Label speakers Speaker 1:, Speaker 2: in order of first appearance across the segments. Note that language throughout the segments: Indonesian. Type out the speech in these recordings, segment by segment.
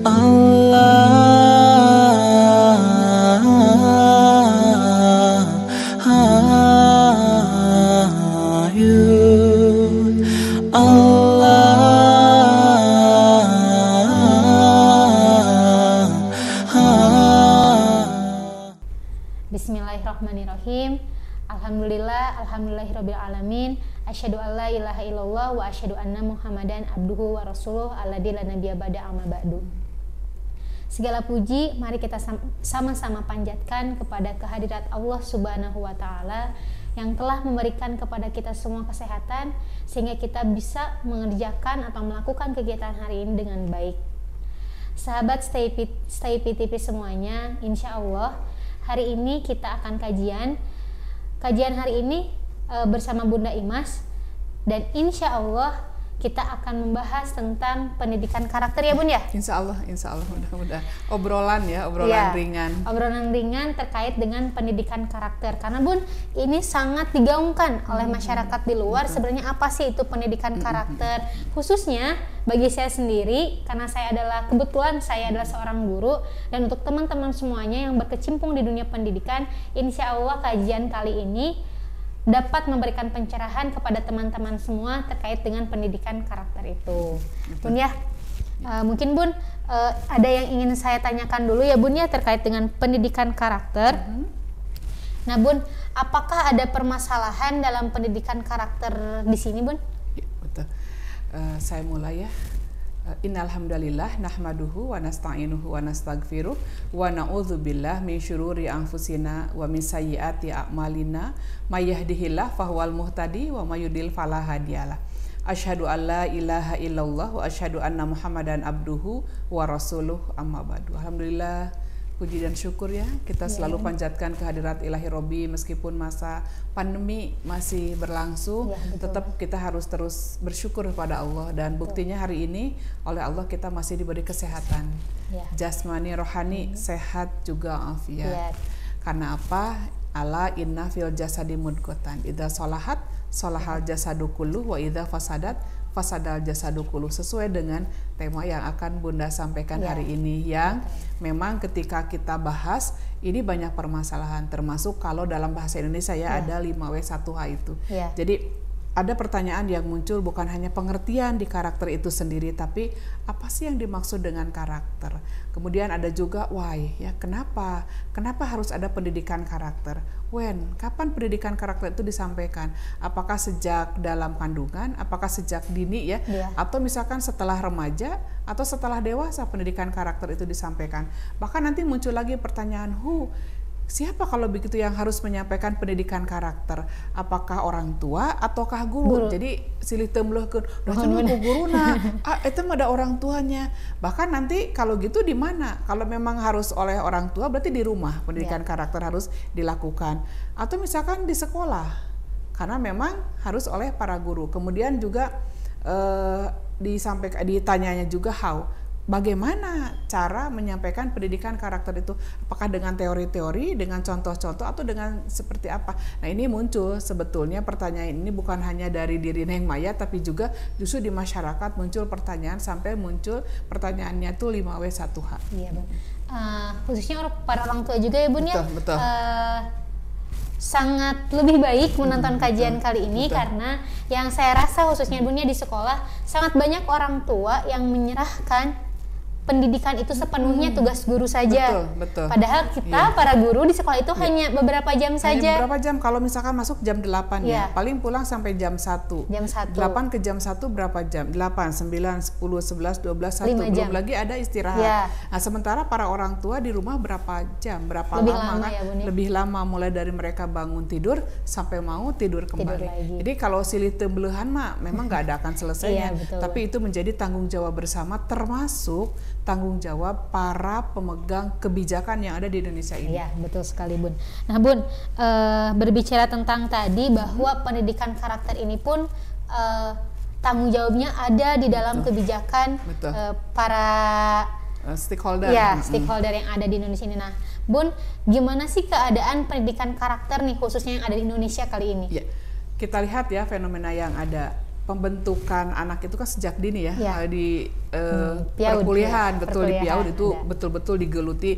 Speaker 1: Bismillahirrahmanirrahim. Alhamdulillahirabbil alamin. Asyhadu alla ilaha illallah wa asyhadu anna Muhammadan abduhu wa rasuluh alladzi la nabiyya ba'da amma ba'du. Segala puji mari kita sama-sama panjatkan kepada kehadirat Allah Subhanahu wa taala yang telah memberikan kepada kita semua kesehatan sehingga kita bisa mengerjakan atau melakukan kegiatan hari ini dengan baik. Sahabat Stay PTP semuanya, insya Allah hari ini kita akan kajian hari ini bersama Bunda Imas, dan insya Allah kita akan membahas tentang pendidikan karakter ya Bun ya.
Speaker 2: Insya Allah mudah-mudahan obrolan ringan
Speaker 1: terkait dengan pendidikan karakter, karena Bun ini sangat digaungkan oleh masyarakat di luar. Sebenarnya apa sih itu pendidikan karakter, khususnya bagi saya sendiri, karena kebetulan saya adalah seorang guru, dan untuk teman-teman semuanya yang berkecimpung di dunia pendidikan, insya Allah kajian kali ini dapat memberikan pencerahan kepada teman-teman semua terkait dengan pendidikan karakter itu. Bun ya, mungkin Bun ada yang ingin saya tanyakan dulu ya Bun ya terkait dengan pendidikan karakter. Nah Bun, apakah ada permasalahan dalam pendidikan karakter di sini Bun?
Speaker 2: Ya, betul. Saya mulai ya. Innal hamdalillah nahmaduhu wa nasta'inuhu wa nastaghfiruh wa na'udzubillah min syururi anfusina wa min sayyiati a'malina may yahdihillahu fahuwal muhtadi wa may yudlil fala hadiyalah. Asyhadu an la ilaha illallah wa asyhadu anna Muhammadan abduhu wa rasuluh, amma ba'du. Alhamdulillah, puji dan syukur ya kita selalu panjatkan kehadirat Ilahi Robbi meskipun masa pandemi masih berlangsung, tetap kita harus terus bersyukur kepada Allah, dan buktinya hari ini oleh Allah kita masih diberi kesehatan jasmani, rohani, sehat juga afiat. Karena apa? Ala inna fil jasadi mudghatan idza sholahat sholahal jasadu kullu wa idza fasadat fasadal jasadu kullu, sesuai dengan tema yang akan Bunda sampaikan hari ini, yang memang ketika kita bahas ini banyak permasalahan, termasuk kalau dalam bahasa Indonesia ada 5W1H itu. Jadi ada pertanyaan yang muncul, bukan hanya pengertian di karakter itu sendiri, tapi apa sih yang dimaksud dengan karakter. Kemudian ada juga why, ya kenapa harus ada pendidikan karakter. When, kapan pendidikan karakter itu disampaikan? Apakah sejak dalam kandungan, apakah sejak dini ya, atau misalkan setelah remaja atau setelah dewasa pendidikan karakter itu disampaikan. Bahkan nanti muncul lagi pertanyaan siapa kalau begitu yang harus menyampaikan pendidikan karakter? Apakah orang tua ataukah guru? Jadi silih temblehkeun, guruna, itu ada orang tuanya. Bahkan nanti kalau gitu di mana? Kalau memang harus oleh orang tua, berarti di rumah pendidikan karakter harus dilakukan. Atau misalkan di sekolah, karena memang harus oleh para guru. Kemudian juga ditanyanya juga bagaimana cara menyampaikan pendidikan karakter itu? Apakah dengan teori-teori, dengan contoh-contoh, atau dengan seperti apa? Nah ini muncul sebetulnya pertanyaan ini bukan hanya dari diri Neng Maya, tapi juga justru di masyarakat muncul pertanyaan, sampai muncul pertanyaannya tuh 5W1H. Iya
Speaker 1: benar. Khususnya para orang tua juga ya Bun ya.
Speaker 2: Betul.
Speaker 1: Sangat lebih baik menonton kajian kali ini, karena yang saya rasa khususnya Bunnya di sekolah sangat banyak orang tua yang menyerahkan pendidikan itu sepenuhnya tugas guru saja.
Speaker 2: Betul.
Speaker 1: Padahal kita para guru di sekolah itu hanya beberapa jam saja.
Speaker 2: Beberapa jam, kalau misalkan masuk jam 8 ya, paling pulang sampai jam 1. 8 ke jam 1 berapa jam? 8, 9, 10, 11, 12, 1. Belum lagi ada istirahat. Nah, sementara para orang tua di rumah berapa jam? Berapa lama kan? Lebih lama, mulai dari mereka bangun tidur sampai mau tidur kembali. Jadi kalau silih tembelehan mah memang nggak ada akan selesainya. Tapi itu menjadi tanggung jawab bersama, termasuk tanggung jawab para pemegang kebijakan yang ada di Indonesia ini.
Speaker 1: Iya, betul sekali Bun. Nah Bun, berbicara tentang tadi bahwa pendidikan karakter ini pun tanggung jawabnya ada di dalam kebijakan para
Speaker 2: stakeholder.
Speaker 1: Stakeholder yang ada di Indonesia ini. Nah Bun, gimana sih keadaan pendidikan karakter nih khususnya yang ada di Indonesia kali ini?
Speaker 2: Ya, kita lihat ya fenomena yang ada. pembentukan anak itu kan sejak dini ya, di
Speaker 1: PIAUD,
Speaker 2: perkuliahan, betul, di PIAUD itu
Speaker 1: ada.
Speaker 2: betul-betul digeluti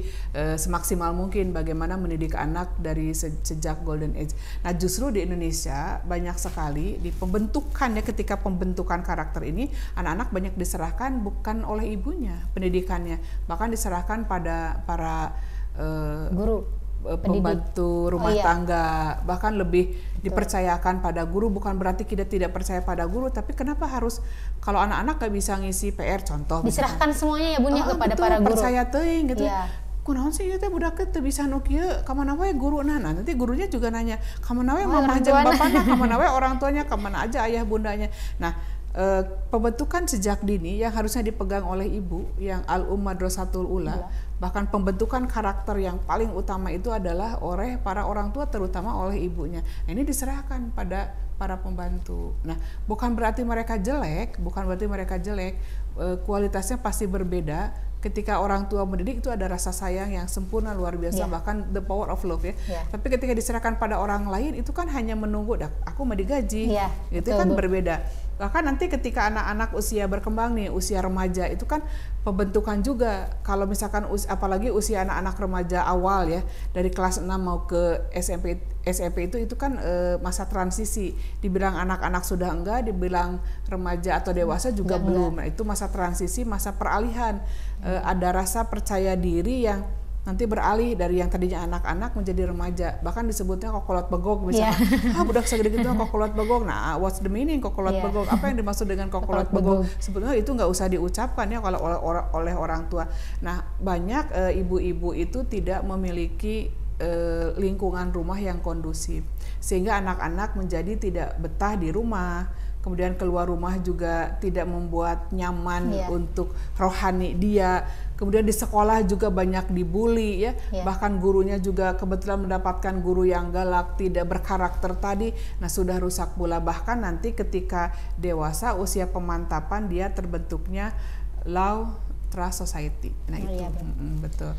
Speaker 2: semaksimal mungkin bagaimana mendidik anak dari sejak golden age. Nah justru di Indonesia banyak sekali di pembentukannya, ketika pembentukan karakter ini anak-anak banyak diserahkan bukan oleh ibunya pendidikannya, bahkan diserahkan pada para
Speaker 1: guru,
Speaker 2: pembantu rumah tangga, bahkan lebih dipercayakan pada guru. Bukan berarti kita tidak percaya pada guru, tapi kenapa harus kalau anak-anak gak bisa ngisi PR, contoh
Speaker 1: diserahkan misalkan semuanya ya Bun ya kepada
Speaker 2: betul,
Speaker 1: para guru,
Speaker 2: percaya teuing gitu. Kunaon sih ieu teh budak teh bisa nu kieu, ka mana we guruna. Nah, nanti gurunya juga nanya, ka mana we mamah jeung bapana, ka mana we orang tuanya, ka mana aja ayah bundanya. Nah, pembentukan sejak dini yang harusnya dipegang oleh ibu, yang al-madrasatul ula, bahkan pembentukan karakter yang paling utama itu adalah oleh para orang tua, terutama oleh ibunya. Nah, ini diserahkan pada para pembantu. Nah, bukan berarti mereka jelek, kualitasnya pasti berbeda. Ketika orang tua mendidik itu ada rasa sayang yang sempurna, luar biasa, bahkan the power of love ya. Tapi ketika diserahkan pada orang lain itu kan hanya menunggu, aku mau digaji, itu kan berbeda. Bahkan nanti ketika anak-anak usia berkembang nih, usia remaja itu kan pembentukan juga. Kalau misalkan apalagi usia anak-anak remaja awal ya, dari kelas 6 mau ke SMP itu kan masa transisi. Dibilang anak-anak sudah enggak, dibilang remaja atau dewasa juga belum. Nah, itu masa transisi, masa peralihan. Ada rasa percaya diri yang nanti beralih dari yang tadinya anak-anak menjadi remaja, bahkan disebutnya kokolot begog misalnya. Budak segede gitu kokolot begog. Nah, what's the meaning kokolot begog? Apa yang dimaksud dengan kokolot begog? Sebetulnya itu nggak usah diucapkan ya kalau oleh orang tua. Nah, banyak ibu-ibu itu tidak memiliki lingkungan rumah yang kondusif, sehingga anak-anak menjadi tidak betah di rumah. Kemudian keluar rumah juga tidak membuat nyaman untuk rohani dia. Kemudian di sekolah juga banyak dibully ya. Bahkan gurunya juga kebetulan mendapatkan guru yang galak, tidak berkarakter tadi. Nah, sudah rusak pula. Bahkan nanti ketika dewasa usia pemantapan dia terbentuknya law trust society. Nah, itu betul.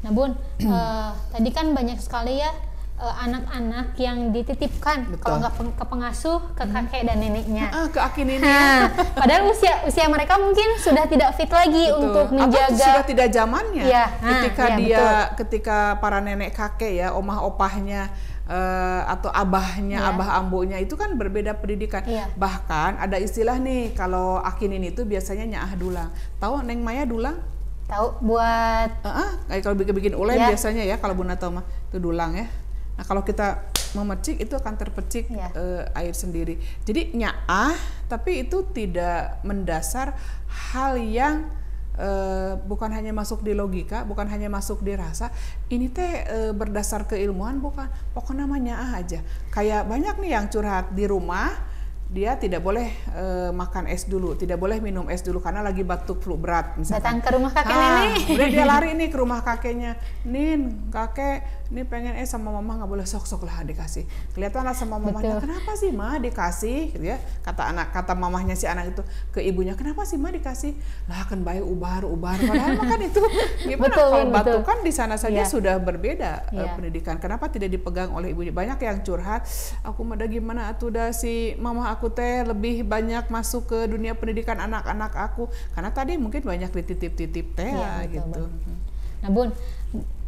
Speaker 1: Nah Bun, tadi kan banyak sekali ya anak-anak yang dititipkan, kalau nggak ke pengasuh, ke kakek dan neneknya,
Speaker 2: ke aki nenek.
Speaker 1: Padahal usia mereka mungkin sudah tidak fit lagi untuk menjaga.
Speaker 2: Sudah tidak zamannya. Ketika para nenek kakek ya, omah opahnya atau abahnya, abah ambunya itu kan berbeda pendidikan. Bahkan ada istilah nih, kalau aki nini itu biasanya nyaah dulang. Tahu Neng Maya dulang?
Speaker 1: Tahu, buat
Speaker 2: kalau bikin ulen biasanya ya, kalau Bunda tahu mah itu dulang ya. Nah, kalau kita memercik itu akan terpercik air sendiri. Jadi nyaah, tapi itu tidak mendasar hal yang bukan hanya masuk di logika, bukan hanya masuk di rasa. Ini teh berdasar keilmuan, bukan. Pokoknya mah nyaah aja. Kayak banyak nih yang curhat di rumah, dia tidak boleh makan es dulu, tidak boleh minum es dulu karena lagi batuk flu berat misalkan.
Speaker 1: Datang ke rumah kakek nenek.
Speaker 2: Kemudian dia lari nih ke rumah kakeknya. Nin, kakek, ini pengen es sama mama, nggak boleh, sok-sok lah dikasih. Kelihatan lah sama mamahnya, kenapa sih ma dikasih? Gitu ya. Kata mamahnya si anak itu ke ibunya, kenapa sih ma dikasih? Lah kan bayi ubar. Padahal makan itu gimana? Kalau batuk kan di sana saja sudah berbeda pendidikan. Kenapa tidak dipegang oleh ibunya? Banyak yang curhat, aku mah gimana atuh dah si mama aku teh lebih banyak masuk ke dunia pendidikan anak-anak aku, karena tadi mungkin banyak dititip-titip teh gitu.
Speaker 1: Nah Bun,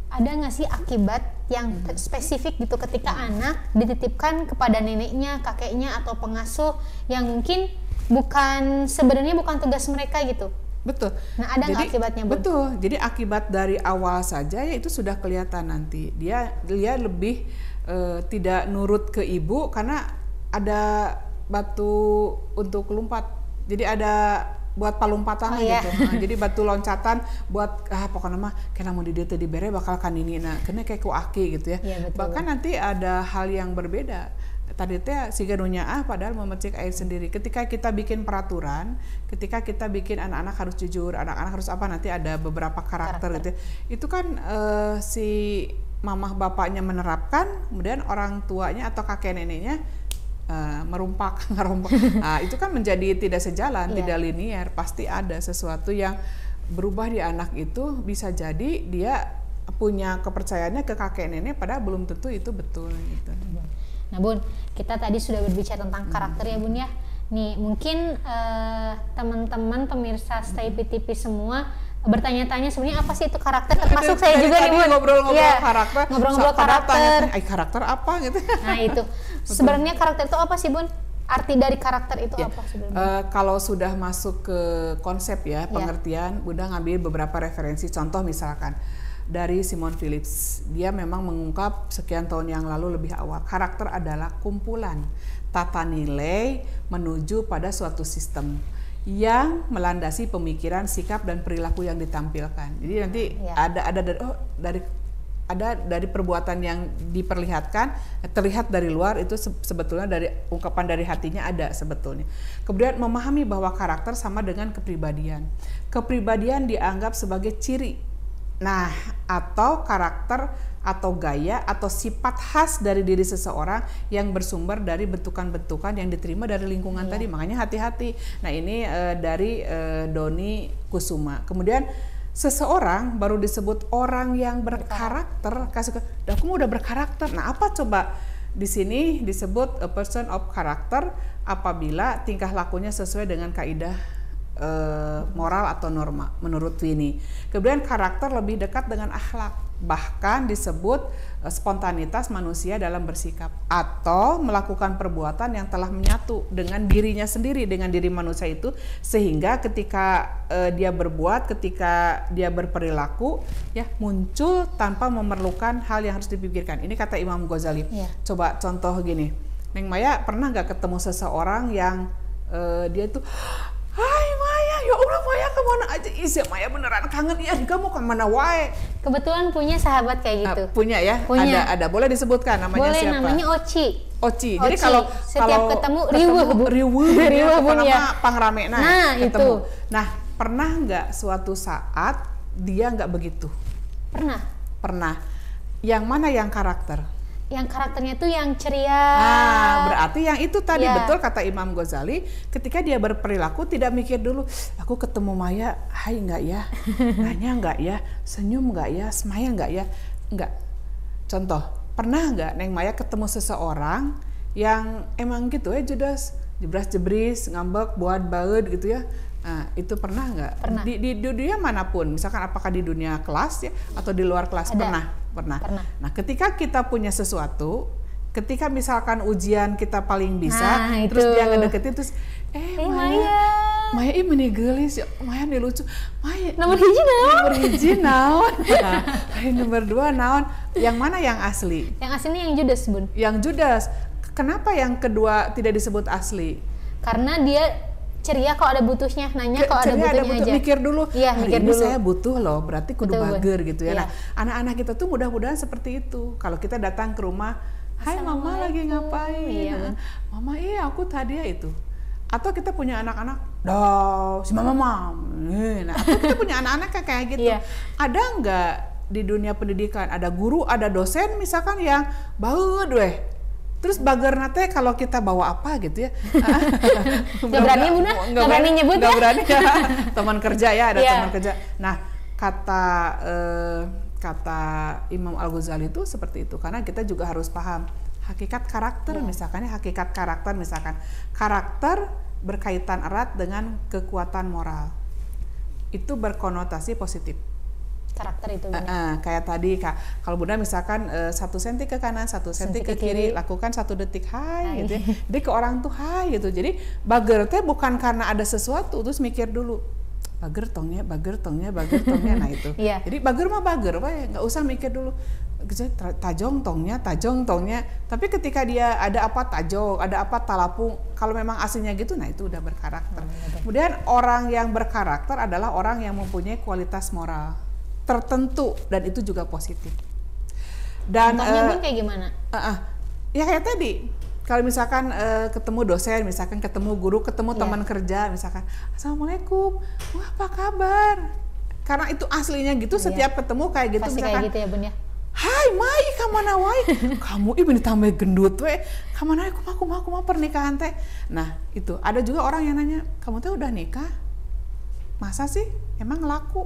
Speaker 1: ada nggak sih akibat yang spesifik gitu ketika anak dititipkan kepada neneknya, kakeknya atau pengasuh yang mungkin sebenarnya bukan tugas mereka gitu?
Speaker 2: Betul.
Speaker 1: Nah, ada nggak akibatnya, Bun?
Speaker 2: Betul. Jadi akibat dari awal saja ya itu sudah kelihatan nanti. Dia lebih tidak nurut ke ibu karena ada batu untuk lompat. Jadi ada buat palumpatan gitu. Nah, jadi batu loncatan buat pokoknya mah kena mau di dieu teh dibere bakal kan ini. Nah, kena kayak ku aki gitu ya. Bahkan nanti ada hal yang berbeda. Tadi teh siga nunya padahal memercik air sendiri. Ketika kita bikin peraturan, ketika kita bikin anak-anak harus jujur, anak-anak harus apa, nanti ada beberapa karakter gitu. Itu kan si mamah bapaknya menerapkan, kemudian orang tuanya atau kakek neneknya merompak. Itu kan menjadi tidak sejalan, tidak linear. Pasti ada sesuatu yang berubah di anak itu. Bisa jadi dia punya kepercayaannya ke kakek nenek, padahal belum tentu itu betul gitu.
Speaker 1: Nah Bun, kita tadi sudah berbicara tentang karakter ya Bun ya. Nih mungkin teman-teman pemirsa Stay PTP semua bertanya-tanya sebenarnya apa sih itu karakter, termasuk saya juga nih Bun.
Speaker 2: Ngobrol-ngobrol karakter.
Speaker 1: Ngobrol-ngobrol karakter.
Speaker 2: Karakter apa gitu.
Speaker 1: Nah itu sebenarnya karakter itu apa sih Bun? Arti dari karakter itu apa sebenarnya?
Speaker 2: Kalau sudah masuk ke konsep ya pengertian, Bunda ngambil beberapa referensi. Contoh misalkan dari Simon Phillips, dia memang mengungkap sekian tahun yang lalu lebih awal, karakter adalah kumpulan tata nilai menuju pada suatu sistem yang melandasi pemikiran, sikap dan perilaku yang ditampilkan. Jadi nanti ada dari perbuatan yang diperlihatkan, terlihat dari luar, itu sebetulnya dari ungkapan dari hatinya ada sebetulnya. Kemudian memahami bahwa karakter sama dengan kepribadian. Kepribadian dianggap sebagai ciri, nah atau karakter atau gaya atau sifat khas dari diri seseorang yang bersumber dari bentukan-bentukan yang diterima dari lingkungan tadi. Makanya hati-hati. Nah ini dari Doni Kusuma. Kemudian seseorang baru disebut orang yang berkarakter. Aku udah berkarakter. Nah apa coba di sini disebut a person of character apabila tingkah lakunya sesuai dengan kaidah moral atau norma menurut Winnie. Kemudian karakter lebih dekat dengan akhlak, bahkan disebut spontanitas manusia dalam bersikap atau melakukan perbuatan yang telah menyatu dengan dirinya sendiri, dengan diri manusia itu, sehingga ketika dia berbuat, ketika dia berperilaku ya muncul tanpa memerlukan hal yang harus dipikirkan. Ini kata Imam Ghazali. Coba contoh gini, Neng Maya pernah nggak ketemu seseorang yang dia itu hai Maya, ya Allah Maya kemana aja? Isi Maya beneran kangen ya, kamu kemana wae?
Speaker 1: Kebetulan punya sahabat kayak gitu.
Speaker 2: Punya ya?
Speaker 1: Punya.
Speaker 2: Ada. Boleh disebutkan namanya
Speaker 1: boleh,
Speaker 2: siapa?
Speaker 1: Namanya Oci.
Speaker 2: Jadi kalau
Speaker 1: setiap ketemu riweuh
Speaker 2: Bun ya. Pangramena
Speaker 1: nah
Speaker 2: ketemu.
Speaker 1: Itu.
Speaker 2: Nah pernah nggak suatu saat dia nggak begitu? Pernah. Yang mana yang karakter?
Speaker 1: Yang karakternya tuh yang ceria.
Speaker 2: Nah, berarti yang itu tadi betul kata Imam Ghazali, ketika dia berperilaku tidak mikir dulu, aku ketemu Maya, hai nggak ya, nanya nggak ya, senyum nggak ya, smile nggak ya, nggak. Contoh, pernah nggak Neng Maya ketemu seseorang yang emang gitu ya judas, jebras-jebris, ngambek, buat baut gitu ya. Nah, itu pernah nggak? Di dunia manapun, misalkan apakah di dunia kelas ya atau di luar kelas? Pernah. Nah, ketika kita punya sesuatu, ketika misalkan ujian kita paling bisa, terus dia ngedeketin terus, Maya ini menigelis ya, Maya nih lucu, Maya
Speaker 1: nomor hiji naon?
Speaker 2: Nomor 2 naon? Yang mana yang asli?
Speaker 1: Yang aslinya yang judas Bun.
Speaker 2: Yang judas. Kenapa yang kedua tidak disebut asli?
Speaker 1: Karena dia ceria kalau ada butuhnya, nanya kalau ada butuhnya aja.
Speaker 2: Mikir dulu.
Speaker 1: Iya, mikir dulu.
Speaker 2: Saya butuh loh, berarti kudu bager gitu ya.
Speaker 1: Iya.
Speaker 2: Nah, anak-anak kita tuh mudah-mudahan seperti itu. Kalau kita datang ke rumah, hai mama lagi ngapain?
Speaker 1: Iya.
Speaker 2: Mama aku tadi ya itu. Atau kita punya anak-anak, si mama. Nah, atau kita punya anak-anak kayak gitu.
Speaker 1: Iya.
Speaker 2: Ada nggak di dunia pendidikan, ada guru, ada dosen misalkan yang baut weh. Terus bager nate kalau kita bawa apa gitu ya?
Speaker 1: Gak berani Bunda, gak berani nyebut ya?
Speaker 2: Gak berani ya, teman kerja ya, ada teman kerja. Nah kata Imam Al-Ghazali itu seperti itu, karena kita juga harus paham hakikat karakter, misalkan karakter berkaitan erat dengan kekuatan moral, itu berkonotasi positif.
Speaker 1: Karakter itu
Speaker 2: kayak tadi kalau Bunda misalkan 1 senti ke kanan, 1 senti ke kiri, lakukan 1 detik hai gitu ya. Jadi ke orang tuh hai gitu. Jadi bager teh bukan karena ada sesuatu terus mikir dulu bager tongnya. Nah itu. Jadi bager mah bager nggak usah mikir dulu tajong tongnya. Tapi ketika dia ada apa tajong, ada apa talapung, kalau memang aslinya gitu, nah itu udah berkarakter. Kemudian orang yang berkarakter adalah orang yang mempunyai kualitas moral tertentu dan itu juga positif. Dan
Speaker 1: contohnya Bun kayak gimana?
Speaker 2: Ya kayak tadi, kalau misalkan ketemu dosen, misalkan ketemu guru, ketemu teman kerja, misalkan Assalamualaikum, wah apa kabar? Karena itu aslinya gitu, setiap ketemu kayak gitu.
Speaker 1: Pasti
Speaker 2: misalkan,
Speaker 1: kayak gitu ya Bun ya.
Speaker 2: Hai Mai, kamana wae? Kamu ini tambah gendut we. Kamana aku mah pernikahan teh. Nah, itu ada juga orang yang nanya, "Kamu teh udah nikah?" Masa sih? Emang laku?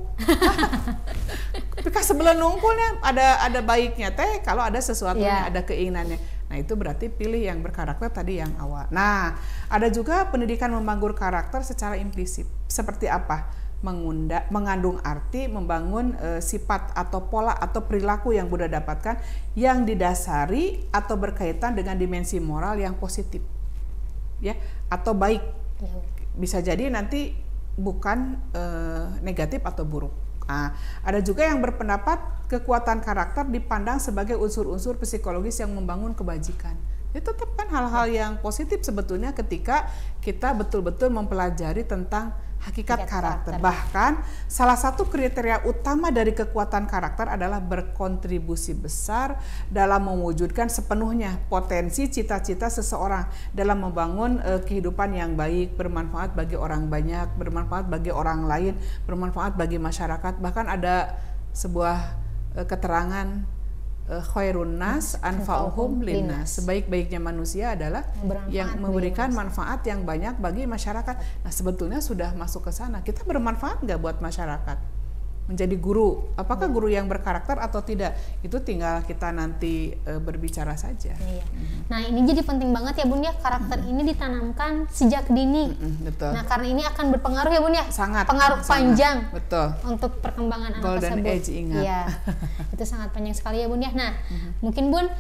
Speaker 2: Tapi sebelum nungkulnya ada baiknya teh kalau ada sesuatunya, ada keinginannya. Nah, itu berarti pilih yang berkarakter tadi yang awal. Nah, ada juga pendidikan membangun karakter secara implisit. Seperti apa? Mengandung arti membangun sifat atau pola atau perilaku yang Buddha dapatkan yang didasari atau berkaitan dengan dimensi moral yang positif. Ya, atau baik. Bisa jadi nanti bukan negatif atau buruk. Nah, ada juga yang berpendapat kekuatan karakter dipandang sebagai unsur-unsur psikologis yang membangun kebajikan. Itu tetap kan hal-hal yang positif sebetulnya ketika kita betul-betul mempelajari tentang hakikat karakter. Bahkan salah satu kriteria utama dari kekuatan karakter adalah berkontribusi besar dalam mewujudkan sepenuhnya potensi cita-cita seseorang dalam membangun kehidupan yang baik, bermanfaat bagi orang banyak, bermanfaat bagi orang lain, bermanfaat bagi masyarakat. Bahkan ada sebuah keterangan khairun nas anfa'uhum linnas, sebaik-baiknya manusia adalah yang memberikan manfaat yang banyak bagi masyarakat. Nah, sebetulnya sudah masuk ke sana. Kita bermanfaat nggak buat masyarakat? Menjadi guru, apakah guru yang berkarakter atau tidak? Itu tinggal kita nanti berbicara saja.
Speaker 1: Nah, ini jadi penting banget ya Bun ya, karakter ini ditanamkan sejak dini.
Speaker 2: Betul.
Speaker 1: Nah, karena ini akan berpengaruh ya Bun ya,
Speaker 2: sangat
Speaker 1: pengaruh panjang.
Speaker 2: Betul.
Speaker 1: Untuk perkembangan anak
Speaker 2: Golden
Speaker 1: tersebut.
Speaker 2: Age, ingat.
Speaker 1: Iya, itu sangat panjang sekali ya Bun ya. Nah, mungkin Bun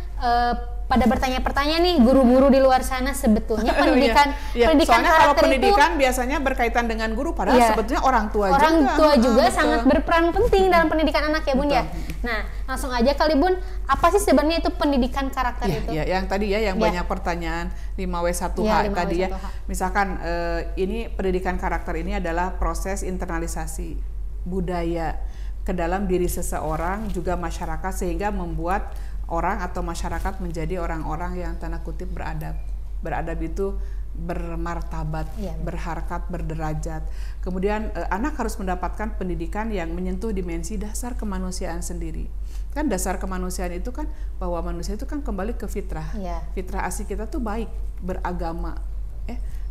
Speaker 1: pada bertanya-pertanya nih guru-guru di luar sana, sebetulnya pendidikan pendidikan
Speaker 2: soalnya
Speaker 1: karakter
Speaker 2: kalau pendidikan
Speaker 1: itu
Speaker 2: biasanya berkaitan dengan guru, padahal sebetulnya orang tua
Speaker 1: juga sangat berperan penting dalam pendidikan anak ya Bun ya. Nah, langsung aja kali Bun, apa sih sebenarnya itu pendidikan karakter itu?
Speaker 2: Ya, yang tadi ya, yang banyak pertanyaan 5W1H tadi ya. Misalkan ini pendidikan karakter ini adalah proses internalisasi budaya ke dalam diri seseorang juga masyarakat sehingga membuat orang atau masyarakat menjadi orang-orang yang tanda kutip beradab. Beradab itu bermartabat, berharkat, berderajat. Kemudian anak harus mendapatkan pendidikan yang menyentuh dimensi dasar kemanusiaan sendiri. Kan dasar kemanusiaan itu kan bahwa manusia itu kan kembali ke fitrah. Fitrah asli kita tuh baik, beragama.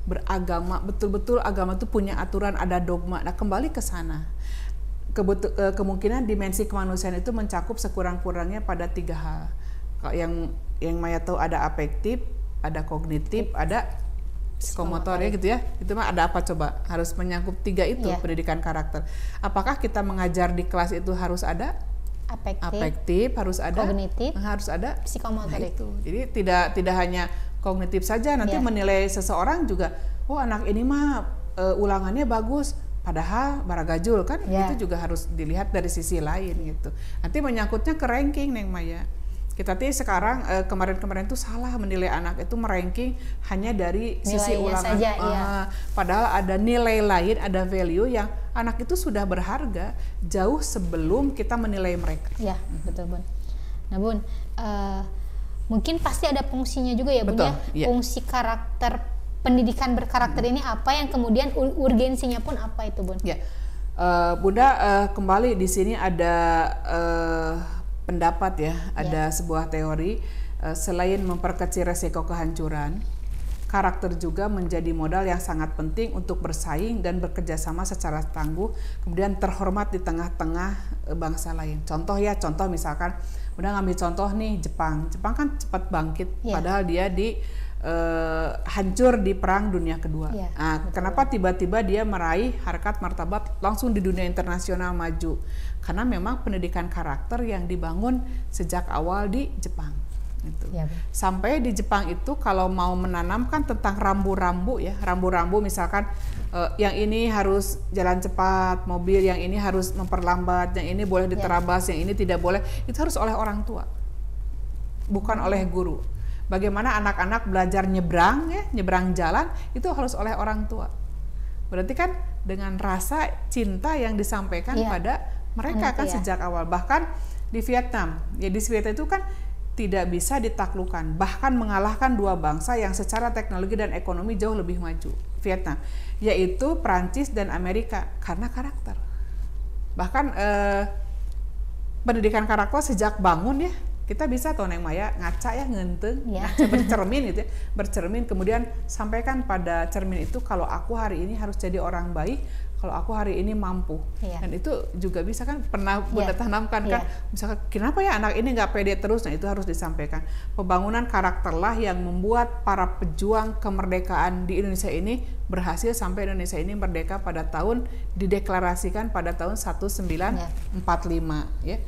Speaker 2: Beragama, betul-betul agama itu punya aturan, ada dogma. Nah, kembali ke sana. Kemungkinan dimensi kemanusiaan itu mencakup sekurang-kurangnya pada 3 hal. Yang Maya tahu ada afektif, ada kognitif, ada psikomotor ya gitu ya. Itu mah ada apa coba? Harus menyangkut 3 itu pendidikan karakter. Apakah kita mengajar di kelas itu harus ada afektif, harus ada
Speaker 1: kognitif,
Speaker 2: harus ada
Speaker 1: psikomotor
Speaker 2: itu. Jadi tidak hanya kognitif saja, nanti menilai seseorang juga, oh anak ini mah ulangannya bagus. Padahal baragajul kan itu juga harus dilihat dari sisi lain gitu. Nanti menyangkutnya ke ranking Neng Maya. Kita sekarang kemarin-kemarin itu salah menilai anak itu meranking hanya dari sisi ulangan saja, padahal ada nilai lain, ada value yang anak itu sudah berharga jauh sebelum kita menilai mereka.
Speaker 1: Ya, betul Bun. Nah Bun, mungkin pasti ada fungsinya juga ya Bun ya. Fungsi karakter pendidikan berkarakter ini apa, yang kemudian urgensinya pun apa itu Bun? Ya,
Speaker 2: Bunda kembali di sini ada pendapat ya, ada sebuah teori selain memperkecil resiko kehancuran, karakter juga menjadi modal yang sangat penting untuk bersaing dan bekerja sama secara tangguh, kemudian terhormat di tengah-tengah bangsa lain. Contoh misalkan, Bunda ngambil contoh nih Jepang kan cepat bangkit, padahal dia hancur di Perang Dunia Kedua. Kenapa tiba-tiba dia meraih harkat martabat langsung di dunia internasional maju? Karena memang pendidikan karakter yang dibangun sejak awal di Jepang. Gitu. Sampai di Jepang itu kalau mau menanamkan tentang rambu-rambu ya, rambu-rambu misalkan yang ini harus jalan cepat, mobil yang ini harus memperlambat, yang ini boleh diterabas, yang ini tidak boleh, itu harus oleh orang tua, bukan oleh guru. Bagaimana anak-anak belajar nyebrang jalan itu harus oleh orang tua. Berarti kan dengan rasa cinta yang disampaikan pada mereka kan sejak awal. Bahkan di Vietnam, di Vietnam itu kan tidak bisa ditaklukkan, bahkan mengalahkan 2 bangsa yang secara teknologi dan ekonomi jauh lebih maju, Vietnam, yaitu Prancis dan Amerika, karena karakter. Bahkan pendidikan karakter sejak bangun ya, kita bisa tuh Neng Maya ngaca ya, ngenteng, ngaca bercermin gitu ya, bercermin, kemudian sampaikan pada cermin itu kalau aku hari ini harus jadi orang baik, kalau aku hari ini mampu. Dan itu juga bisa kan pernah Bunda tanamkan kan, misalkan kenapa ya anak ini nggak pede terus, nah itu harus disampaikan. Pembangunan karakterlah yang membuat para pejuang kemerdekaan di Indonesia ini berhasil sampai Indonesia ini merdeka pada tahun dideklarasikan pada tahun 1945 ya.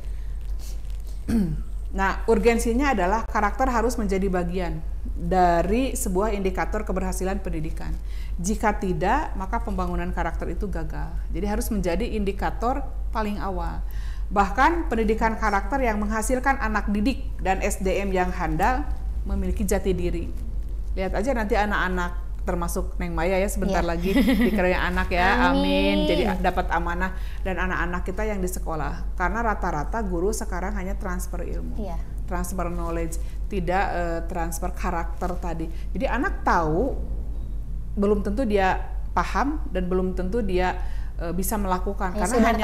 Speaker 2: Nah, urgensinya adalah karakter harus menjadi bagian dari sebuah indikator keberhasilan pendidikan. Jika tidak, maka pembangunan karakter itu gagal. Jadi harus menjadi indikator paling awal. Bahkan pendidikan karakter yang menghasilkan anak didik dan SDM yang handal memiliki jati diri. Lihat aja nanti anak-anak, termasuk Neng Maya ya sebentar lagi dikiranya anak ya, amin. Jadi dapat amanah, dan anak-anak kita yang di sekolah, karena rata-rata guru sekarang hanya transfer ilmu, transfer knowledge, tidak transfer karakter tadi. Jadi anak tahu, belum tentu dia paham dan belum tentu dia bisa melakukan, karena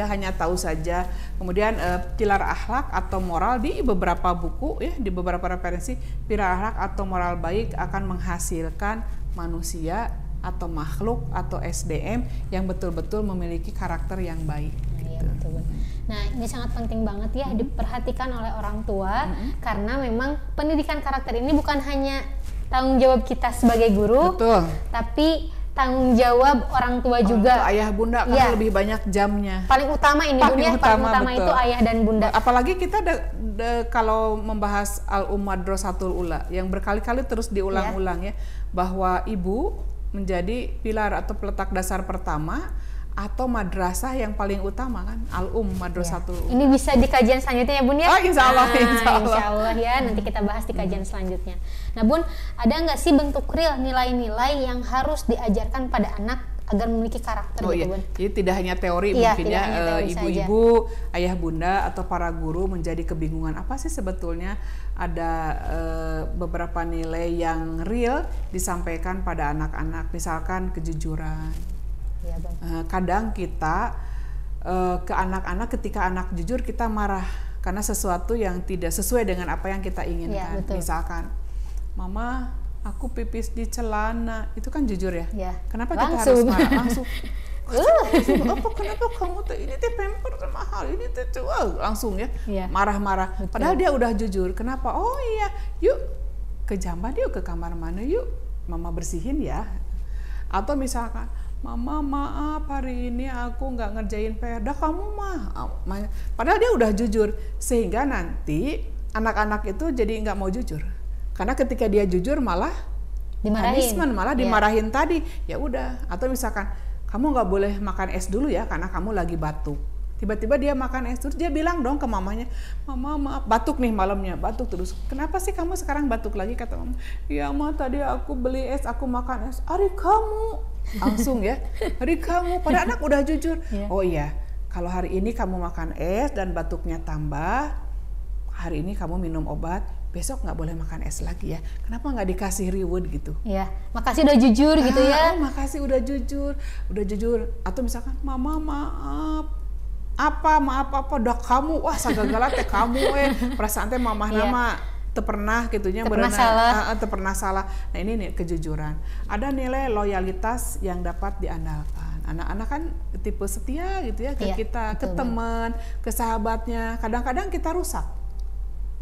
Speaker 2: hanya tahu saja. Kemudian pilar akhlak atau moral di beberapa buku ya, di beberapa referensi, pilar akhlak atau moral baik akan menghasilkan manusia atau makhluk atau SDM yang betul-betul memiliki karakter yang baik.
Speaker 1: Iya, betul. Nah, ini sangat penting banget ya diperhatikan oleh orang tua, karena memang pendidikan karakter ini bukan hanya tanggung jawab kita sebagai guru, tapi tanggung jawab orang tua juga.
Speaker 2: Ayah bunda kan lebih banyak jamnya.
Speaker 1: Paling utama ini paling utama itu ayah dan bunda.
Speaker 2: Apalagi kita kalau membahas Al-Madrasatul Ula yang berkali-kali terus diulang-ulang ya, bahwa ibu menjadi pilar atau peletak dasar pertama atau madrasah yang paling utama kan, Madrasatul Ula.
Speaker 1: Ini bisa di kajian selanjutnya ya Bun ya?
Speaker 2: Insya Allah.
Speaker 1: Insya Allah ya, nanti kita bahas di kajian selanjutnya. Nah Bun, ada nggak sih bentuk real nilai-nilai yang harus diajarkan pada anak agar memiliki karakter gitu Bun?
Speaker 2: Jadi tidak hanya teori mungkin ya, ibu-ibu, ayah bunda atau para guru menjadi kebingungan apa sih sebetulnya ada beberapa nilai yang real disampaikan pada anak-anak, misalkan kejujuran. Kadang kita ke anak-anak, ketika anak jujur kita marah karena sesuatu yang tidak sesuai dengan apa yang kita inginkan. Misalkan, mama aku pipis di celana, itu kan jujur ya. Kenapa kita harus marah langsung? Kenapa kamu tuh ini teh pamper mahal, ini teh langsung ya marah-marah. Padahal dia udah jujur. Kenapa? Oh iya, yuk ke jamban, yuk ke kamar mana yuk, mama bersihin ya. Atau misalkan, mama maaf hari ini aku nggak ngerjain PR. Dah kamu mah. Padahal dia udah jujur, sehingga nanti anak-anak itu jadi nggak mau jujur. Karena ketika dia jujur malah dimarahin, malah dimarahin tadi. Ya udah. Atau misalkan kamu nggak boleh makan es dulu ya karena kamu lagi batuk. Tiba-tiba dia makan es terus dia bilang dong ke mamanya, mama maaf, batuk nih malamnya, batuk terus. Kenapa sih kamu sekarang batuk lagi, kata mama? Ya ma tadi aku beli es, aku makan es. Hari kamu langsung ya, hari kamu. Pada anak udah jujur. Oh iya, kalau hari ini kamu makan es dan batuknya tambah, hari ini kamu minum obat, besok nggak boleh makan es lagi ya. Kenapa nggak dikasih reward gitu?
Speaker 1: Iya, makasih udah jujur gitu ya.
Speaker 2: Makasih udah jujur. Atau misalkan, mama maaf. Maaf apa dah kamu, wah sagala teh kamu perasaan teh mamah nama pernah gitunya pernah salah. Nah ini nih kejujuran. Ada nilai loyalitas yang dapat diandalkan. Anak-anak kan tipe setia gitu ya ke kita, ke teman, ke sahabatnya. Kadang-kadang kita rusak.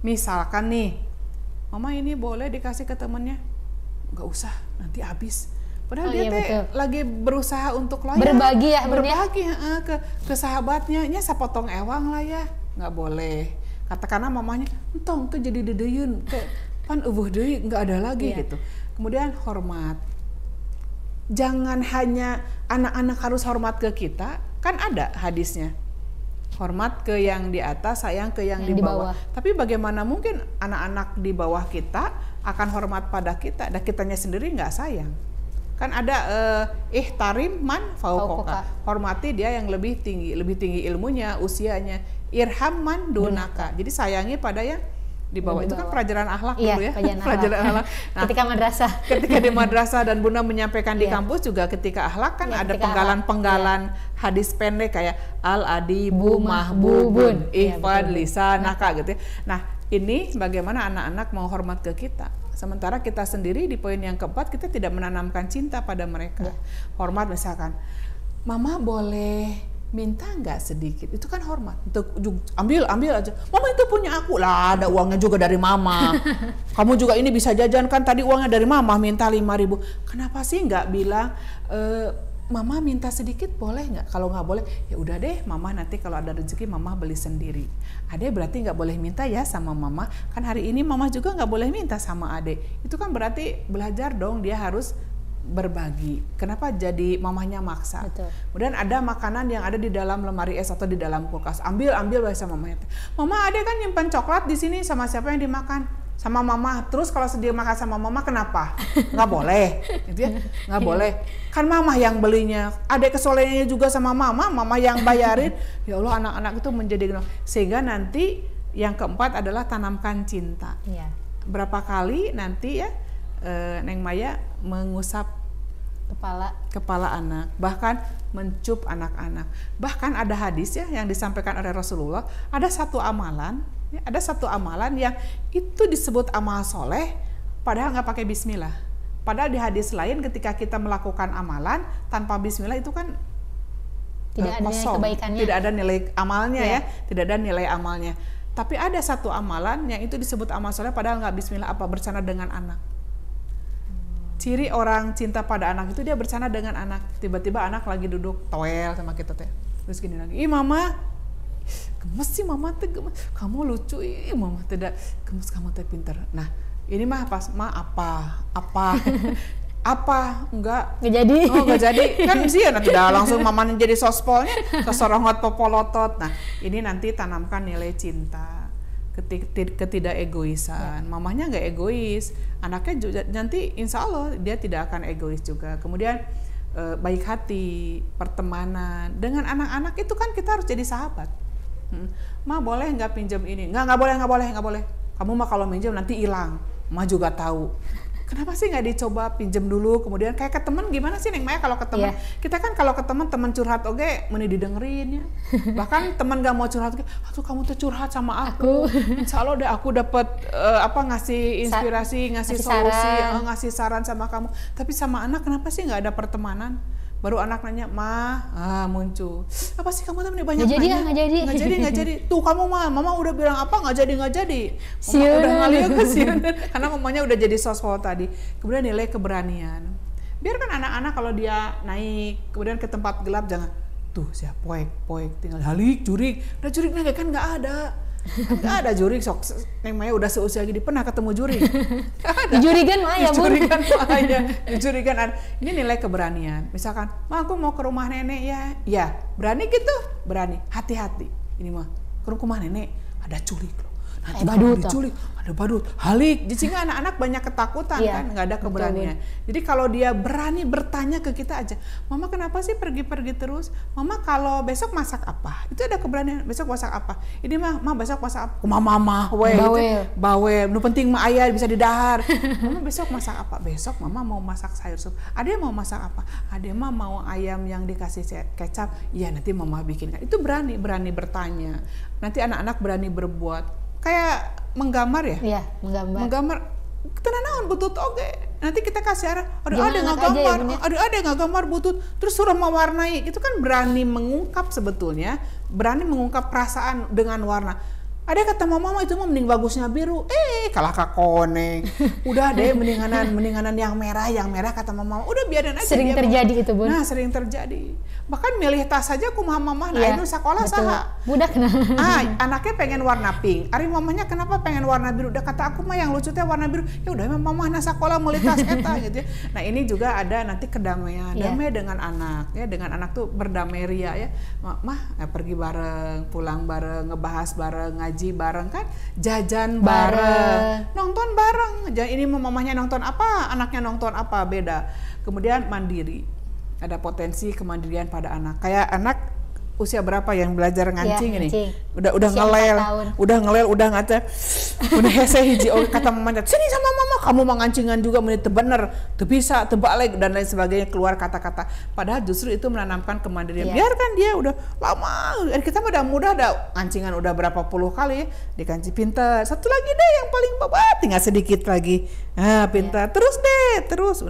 Speaker 2: Misalkan nih, mama ini boleh dikasih ke temannya, nggak usah nanti habis. Padahal dia lagi berusaha untuk loyal, berbagi ke sahabatnya, nya sapotong ewang lah ya, nggak boleh. Katakanlah mamanya, entong tuh jadi dedeyun, pan deui nggak ada lagi gitu. Kemudian hormat, jangan hanya anak-anak harus hormat ke kita, kan ada hadisnya. Hormat ke yang di atas, sayang ke yang di bawah. Tapi bagaimana mungkin anak-anak di bawah kita akan hormat pada kita, dan kitanya sendiri nggak sayang? Kan ada ihtarim man fauqoka, hormati dia yang lebih tinggi ilmunya, usianya. Irham man dunaka, jadi sayangi pada yang di bawah. Itu kan pelajaran akhlak dulu ya, pelajaran akhlak. Nah, ketika di madrasah dan Bunda menyampaikan di kampus juga ketika akhlak kan ada penggalan hadis pendek kayak al adibu mahbubun ihfad lisanaka gitu ya. Nah ini bagaimana anak-anak mau hormat ke kita, sementara kita sendiri di poin yang keempat kita tidak menanamkan cinta pada mereka. Hormat misalkan, Mama boleh minta nggak sedikit? Itu kan hormat. Ambil aja. Mama itu punya aku lah, ada uangnya juga dari mama. Kamu juga ini bisa jajan kan, tadi uangnya dari mama, minta 5.000. Kenapa sih nggak bilang mama minta sedikit boleh nggak? Kalau nggak boleh, ya udah deh, mama nanti kalau ada rezeki mama beli sendiri. Adek berarti nggak boleh minta ya sama mama. Kan hari ini mama juga nggak boleh minta sama adek. Itu kan berarti belajar dong, dia harus berbagi. Kenapa jadi mamanya maksa?
Speaker 1: Betul.
Speaker 2: Kemudian ada makanan yang ada di dalam lemari es atau di dalam kulkas. Ambil bahasa mamanya. Mama, adek kan nyimpan coklat di sini, sama siapa yang dimakan? Sama mama. Terus kalau sedih makan sama mama kenapa? Nggak boleh. Gitu ya? Nggak boleh. Kan mama yang belinya. Adek kesolehannya juga sama mama yang bayarin. Ya Allah, anak-anak itu menjadi sehingga nanti yang keempat adalah tanamkan cinta.
Speaker 1: Iya.
Speaker 2: Berapa kali nanti ya Neng Maya mengusap kepala anak, bahkan mencup anak-anak. Bahkan ada hadis ya yang disampaikan oleh Rasulullah, ada satu amalan yang itu disebut amal soleh, padahal nggak pakai bismillah. Padahal di hadis lain ketika kita melakukan amalan tanpa bismillah itu kan
Speaker 1: tidak ada nilai kebaikannya,
Speaker 2: tidak ada nilai amalnya ya, tidak ada nilai amalnya. Tapi ada satu amalan yang itu disebut amal soleh padahal nggak bismillah, apa? Bercanda dengan anak. Ciri orang cinta pada anak itu dia bercanda dengan anak. Tiba-tiba anak lagi duduk toel sama kita teh. Terus gini lagi, ih mama, gemes sih mama teh, gemes. Kamu lucu, ih mama tidak gemes, kamu teh pinter. Nah ini mah pas apa enggak
Speaker 1: jadi.
Speaker 2: Oh nggak jadi kan sih ya, nanti dah langsung mamanya jadi sospolnya, sosorongot popolotot. Nah ini nanti tanamkan nilai cinta, ketidak egoisan. Mamanya nggak egois, anaknya juga nanti insya Allah dia tidak akan egois juga. Kemudian baik hati, pertemanan dengan anak-anak itu kan kita harus jadi sahabat. Ma boleh nggak pinjam ini? Nggak boleh. Kamu mah kalau minjem nanti hilang. Ma juga tahu. Kenapa sih nggak dicoba pinjam dulu, kemudian kayak ke temen gimana sih Neng Maya kalau ke temen? Kita kan kalau ke temen curhat oke, meni didengerin ya. Bahkan temen gak mau curhat, aduh kamu tuh curhat sama aku. Insya Allah deh aku dapat ngasih inspirasi, ngasih solusi, ngasih saran sama kamu. Tapi sama anak kenapa sih nggak ada pertemanan? Baru anak nanya, muncul. Apa sih kamu tuh banyak nanya? Nggak jadi. Tuh kamu mama udah bilang apa nggak jadi. Mama udah ngaliak kesian. Karena mamanya udah jadi sosok tadi. Kemudian nilai keberanian. Biarkan anak-anak kalau dia naik, kemudian ke tempat gelap jangan. Tuh siapa poek tinggal halik jurik. Udah jurik nggak kan nggak ada. Nggak ada jurik, sok Neng Maya udah seusia gini pernah ketemu jurik.
Speaker 1: Dijurikan Maya, Bu.
Speaker 2: Dijurikan ada. Ini nilai keberanian. Misalkan, Ma aku mau ke rumah nenek ya, berani gitu, berani, hati-hati. Ini mah ke rumah nenek ada culik loh. Nanti diculik, ada badut, halik. Jadi sehingga anak-anak banyak ketakutan kan, nggak ada keberanian. Jadi kalau dia berani bertanya ke kita aja, Mama kenapa sih pergi-pergi terus? Mama kalau besok masak apa? Itu ada keberanian. Besok masak apa? Ini mah besok masak apa? Mama bawel. Nu penting mah ayah bisa didahar. Mama besok masak apa? Besok Mama mau masak sayur sup. Ade mau masak apa? Ade mah mau ayam yang dikasih kecap. Iya nanti Mama bikinkan. Itu berani bertanya. Nanti anak-anak berani berbuat. Kayak menggambar ya? Iya, menggambar. Tenanawan butut oke. Nanti kita kasih arah. Ada nggak gambar butut. Terus suruh mewarnai. Itu kan berani mengungkap sebetulnya. Berani mengungkap perasaan dengan warna. Ada kata mama itu mah mending bagusnya biru. Kalah kakoneng. Udah deh mendinganan yang merah kata mama. Udah biarin aja.
Speaker 1: Sering terjadi itu, Bun.
Speaker 2: Nah, sering terjadi. Bahkan milih tas saja kumaha mamah lain sekolah saha.
Speaker 1: Budak nah.
Speaker 2: Anaknya pengen warna pink. Ari mamanya kenapa pengen warna biru? Udah kata aku mah yang lucu teh warna biru. Ya udah mamah na sekolah milih tas eta gitu ya. Nah, ini juga ada nanti kedamaian. Damai dengan anak ya, dengan anak tuh berdamai ria ya. Pergi bareng, pulang bareng, ngebahas bareng, ngaji bareng kan, jajan bareng, nonton bareng. Ini mamahnya nonton apa, anaknya nonton apa, beda. Kemudian mandiri. Ada potensi kemandirian pada anak. Kayak anak usia berapa yang belajar ngancing ini? udah
Speaker 1: Usia 4 tahun.
Speaker 2: ngelel, udah ngaca, udah hese hiji kata mamanya, sini sama mama, kamu mangancingan juga menit bener, tuh bisa, tuh balik dan lain sebagainya, keluar kata-kata. Padahal justru itu menanamkan kemandirian. Biarkan dia udah lama, kita mah udah mudah, ada ancingan udah berapa puluh kali, dikanci pintar. Satu lagi deh yang paling babat, tinggal sedikit lagi, pintar, terus deh, terus.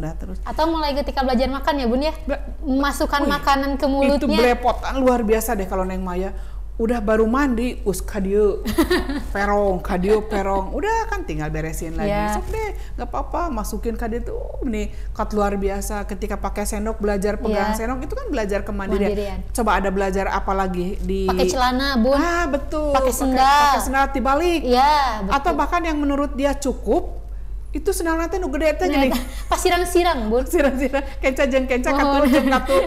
Speaker 1: Atau mulai ketika belajar makan ya Bun ya, masukkan makanan ke mulutnya.
Speaker 2: Itu belepotan luar biasa deh kalau Neng Maya. Udah baru mandi, kadieu perong, udah kan tinggal beresin lagi. Sok deh, nggak apa-apa, masukin kadieu tuh, nih kat luar biasa. Ketika pakai sendok, belajar pegang sendok, itu kan belajar kemandirian. Coba ada belajar apa lagi di
Speaker 1: pakai celana Bun,
Speaker 2: betul,
Speaker 1: pakai
Speaker 2: sendal dibalik,
Speaker 1: betul.
Speaker 2: Atau bahkan yang menurut dia cukup, itu sendal nanti nu gede teh gini.
Speaker 1: Pas sirang-sirang Bun.
Speaker 2: Sirang-sirang, kenca katur,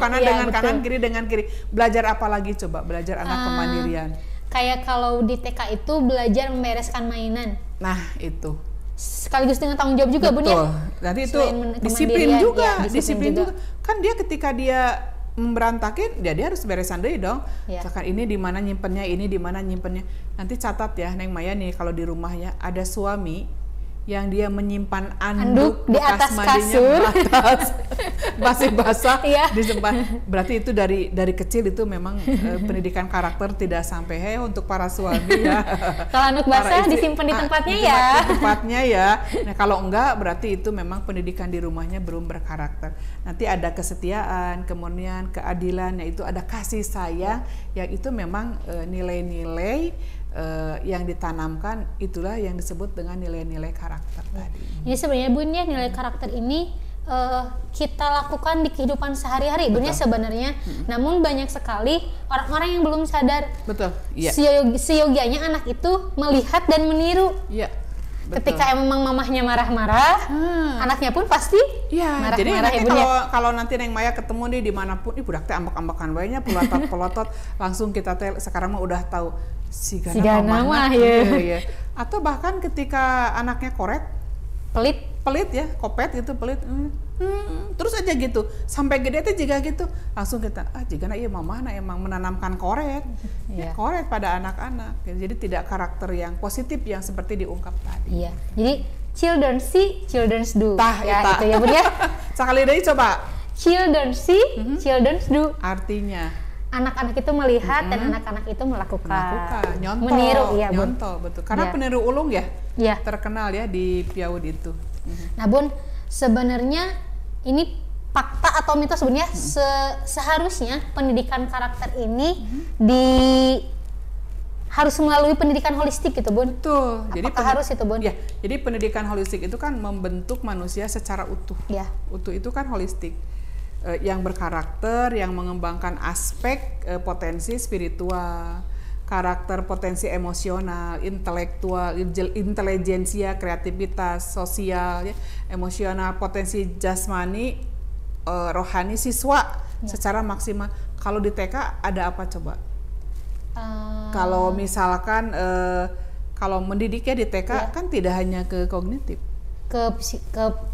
Speaker 2: kanan dengan kanan, kiri dengan kiri. Belajar apa lagi coba? Belajar anak kemandirian.
Speaker 1: Kayak kalau di TK itu belajar membereskan mainan.
Speaker 2: Nah, itu.
Speaker 1: Sekaligus dengan tanggung jawab juga Bun ya.
Speaker 2: Nanti itu disiplin juga. Kan dia ketika dia memberantakin, dia harus beresan deui dong. Misalkan ini di mana nyimpennya, ini di mana nyimpennya. Nanti catat ya Neng Maya nih, kalau di rumahnya ada suami yang dia menyimpan anduk
Speaker 1: di atas kasur,
Speaker 2: masih basah, disimpan. Berarti itu dari kecil itu memang pendidikan karakter tidak sampai untuk para suami ya.
Speaker 1: Kalau anduk basah disimpan di tempatnya
Speaker 2: di tempatnya ya. Nah kalau enggak berarti itu memang pendidikan di rumahnya belum berkarakter. Nanti ada kesetiaan, kemurnian, keadilan, yaitu ada kasih sayang, yang itu memang nilai-nilai yang ditanamkan, itulah yang disebut dengan nilai-nilai karakter tadi.
Speaker 1: Ini sebenarnya Bun ya, nilai karakter ini kita lakukan di kehidupan sehari-hari Bun ya sebenarnya. Namun banyak sekali orang-orang yang belum sadar.
Speaker 2: Betul. Iya.
Speaker 1: Seyogianya anak itu melihat dan meniru.
Speaker 2: Iya. Betul.
Speaker 1: Ketika emang mamahnya marah-marah, anaknya pun pasti marah-marah.
Speaker 2: Jadi
Speaker 1: ya,
Speaker 2: kalau nanti Neng Maya ketemu nih dimanapun, budak teh ambak-ambakan banyak, pelotot, langsung kita teh sekarang mah udah tahu sigana mah ya. Atau bahkan ketika anaknya pelit ya, kopet gitu, pelit. Terus aja gitu, sampai gede tuh juga gitu, langsung kita jigana iya mamah emang menanamkan koret pada anak-anak. Jadi tidak karakter yang positif yang seperti diungkap tadi.
Speaker 1: Iya. Jadi children see, children do. Itu ya Bun ya.
Speaker 2: Sekali lagi coba.
Speaker 1: Children see, children do.
Speaker 2: Artinya
Speaker 1: anak-anak itu melihat dan anak-anak itu melakukan.
Speaker 2: Nyontoh,
Speaker 1: meniru,
Speaker 2: nyontoh, betul. Karena peniru ulung ya, terkenal ya di Piaud itu.
Speaker 1: Nah Bun, sebenarnya ini fakta atau mitos sebenarnya seharusnya pendidikan karakter ini harus melalui pendidikan holistik gitu Bun.
Speaker 2: Betul.
Speaker 1: Apakah harus itu Bun?
Speaker 2: Ya, jadi pendidikan holistik itu kan membentuk manusia secara utuh. Utuh itu kan holistik. Yang berkarakter, yang mengembangkan aspek potensi spiritual, karakter, potensi emosional, intelektual, intelijensia, kreativitas, sosial, emosional, potensi jasmani, rohani siswa secara maksimal. Kalau di TK ada apa coba? Kalau misalkan kalau mendidiknya di TK kan tidak hanya ke kognitif,
Speaker 1: ke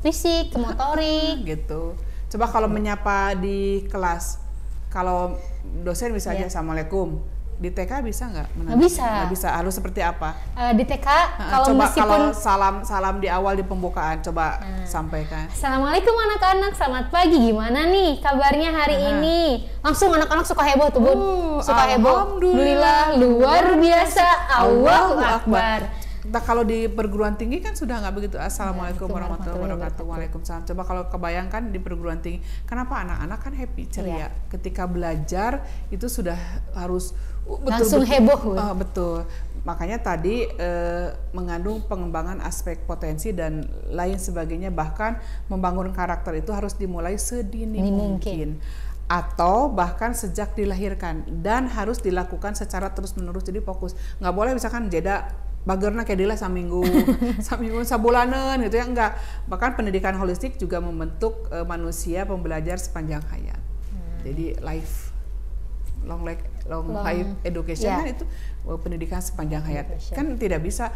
Speaker 1: fisik, ke motorik
Speaker 2: gitu. Coba kalau menyapa di kelas, kalau dosen bisa aja Assalamualaikum, di TK bisa nggak?
Speaker 1: Nggak bisa.
Speaker 2: Nggak bisa. Harus seperti apa?
Speaker 1: Di TK kalau
Speaker 2: coba
Speaker 1: meskipun
Speaker 2: salam di awal di pembukaan, coba sampaikan.
Speaker 1: Assalamualaikum anak-anak, selamat pagi. Gimana nih kabarnya hari ini? Langsung anak-anak suka heboh tuh Bun. Suka heboh. Alhamdulillah, luar biasa. Allahu Akbar.
Speaker 2: Nah kalau di perguruan tinggi kan sudah nggak begitu. Assalamualaikum warahmatullahi wabarakatuh. Waalaikumsalam. Coba kalau kebayangkan di perguruan tinggi, kenapa anak-anak kan happy, ceria. Ketika belajar itu sudah harus
Speaker 1: langsung heboh.
Speaker 2: Betul. Makanya tadi mengandung pengembangan aspek potensi dan lain sebagainya. Bahkan membangun karakter itu harus dimulai sedini mungkin. Atau bahkan sejak dilahirkan, dan harus dilakukan secara terus-menerus. Jadi fokus. Nggak boleh misalkan jeda bagerna kayak dila saminggu sabulanan gitu ya, enggak. Bahkan pendidikan holistik juga membentuk manusia pembelajar sepanjang hayat. Jadi long life education kan itu pendidikan sepanjang hayat. Kan tidak bisa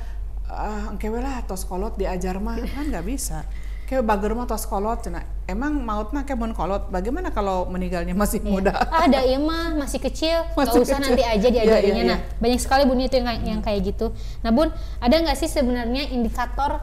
Speaker 2: engkewe lah tos kolot diajar mah kan nggak bisa. Kayak bager mah tos kolot cenah emang mautna kemun kolot, bagaimana kalau meninggalnya masih muda?
Speaker 1: Ada iya mah masih kecil, nggak usah
Speaker 2: kecil.
Speaker 1: nanti aja diajarinya.
Speaker 2: Iya.
Speaker 1: Nah, banyak sekali Bun itu yang kayak gitu. Nah Bun, ada nggak sih sebenarnya indikator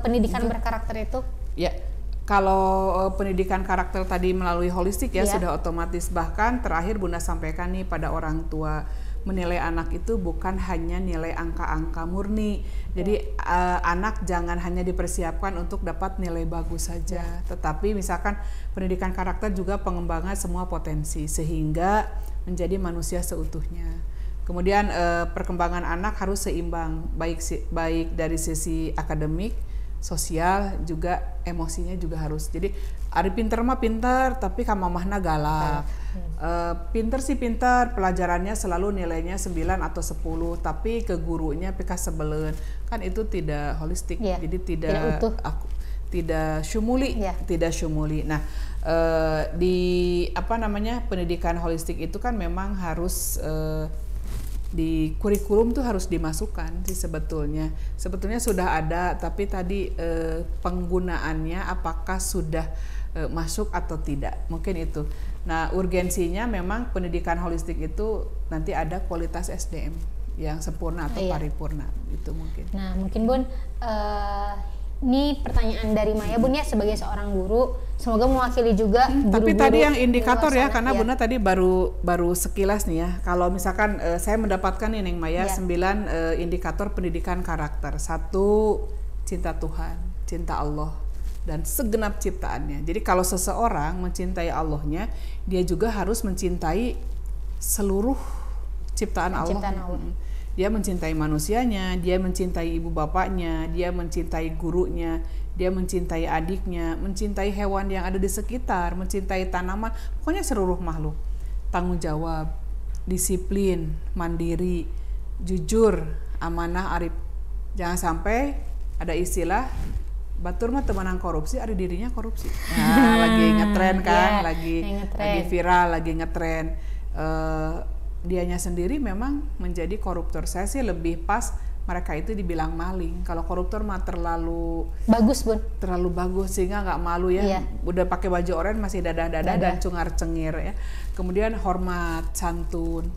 Speaker 1: pendidikan berkarakter itu?
Speaker 2: Ya, kalau pendidikan karakter tadi melalui holistik ya sudah otomatis. Bahkan terakhir Bunda sampaikan nih pada orang tua, menilai anak itu bukan hanya nilai angka-angka murni. Jadi anak jangan hanya dipersiapkan untuk dapat nilai bagus saja, tetapi misalkan pendidikan karakter juga pengembangan semua potensi sehingga menjadi manusia seutuhnya. Kemudian perkembangan anak harus seimbang, baik dari sisi akademik, sosial, juga emosinya juga harus. Jadi ari pinter mah pinter, tapi ka mamahna galak. Pinter sih pinter, pelajarannya selalu nilainya 9 atau 10, tapi ke gurunya pika sebelen. Kan itu tidak holistik, jadi tidak utuh. Tidak syumuli, tidak syumuli. Nah, di pendidikan holistik itu kan memang harus di kurikulum tuh harus dimasukkan sih sebetulnya. Sebetulnya sudah ada, tapi tadi penggunaannya apakah sudah masuk atau tidak, mungkin itu. Nah, urgensinya memang pendidikan holistik itu nanti ada kualitas SDM yang sempurna atau paripurna, itu mungkin.
Speaker 1: Nah, mungkin Bun, ini pertanyaan dari Maya Bun ya sebagai seorang guru, semoga mewakili juga guru-guru.
Speaker 2: Tapi tadi yang indikator ya, karena Bunda tadi baru sekilas nih ya. Kalau misalkan saya mendapatkan nih Neng Maya 9 indikator pendidikan karakter. 1, cinta Tuhan, cinta Allah dan segenap ciptaannya. Jadi kalau seseorang mencintai Allahnya, dia juga harus mencintai seluruh ciptaan Allah. Dia mencintai manusianya, dia mencintai ibu bapaknya, dia mencintai gurunya, dia mencintai adiknya, mencintai hewan yang ada di sekitar, mencintai tanaman, pokoknya seluruh makhluk. Tanggung jawab, disiplin, mandiri, jujur, amanah, arif. Jangan sampai ada istilah batur mah temenan korupsi, ada dirinya korupsi. Nah, lagi ngetren kan, lagi viral, lagi ngetren. Dianya sendiri memang menjadi koruptor. Saya sih lebih pas mereka itu dibilang maling. Kalau koruptor mah terlalu
Speaker 1: bagus Bun,
Speaker 2: terlalu bagus sehingga nggak malu ya. Udah pakai baju oranye masih dadah-dadah dan cungar-cengir ya. Kemudian hormat, santun.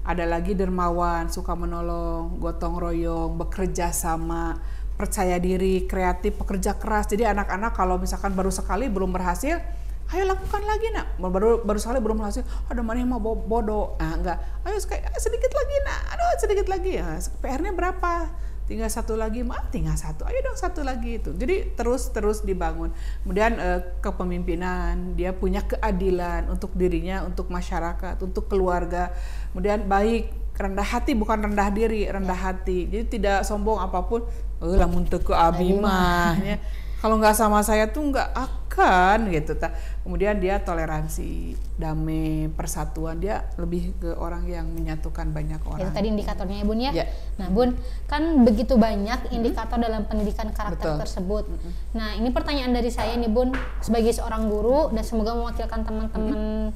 Speaker 2: Ada lagi dermawan, suka menolong, gotong royong, bekerja sama, percaya diri, kreatif, pekerja keras. Jadi anak-anak kalau misalkan baru sekali belum berhasil, ayo lakukan lagi nak. Baru sekali belum berhasil, ada mana yang mau bodoh. Nah enggak, ayo sedikit lagi nak, aduh sedikit lagi ya. PR-nya berapa? Tinggal 1 lagi, tinggal 1, ayo dong 1 lagi itu. Jadi terus dibangun. Kemudian kepemimpinan, dia punya keadilan untuk dirinya, untuk masyarakat, untuk keluarga. Kemudian baik, rendah hati, bukan rendah diri, rendah hati. Jadi tidak sombong apapun. Lamun teu ke abi mah ya. Kalau nggak sama saya tuh nggak akan gitu. Kemudian dia toleransi, damai, persatuan. Dia lebih ke orang yang menyatukan banyak orang.
Speaker 1: Itu tadi indikatornya ya Bun ya. Nah Bun, kan begitu banyak indikator dalam pendidikan karakter tersebut. Nah ini pertanyaan dari saya nih Bun, sebagai seorang guru dan semoga mewakilkan teman-teman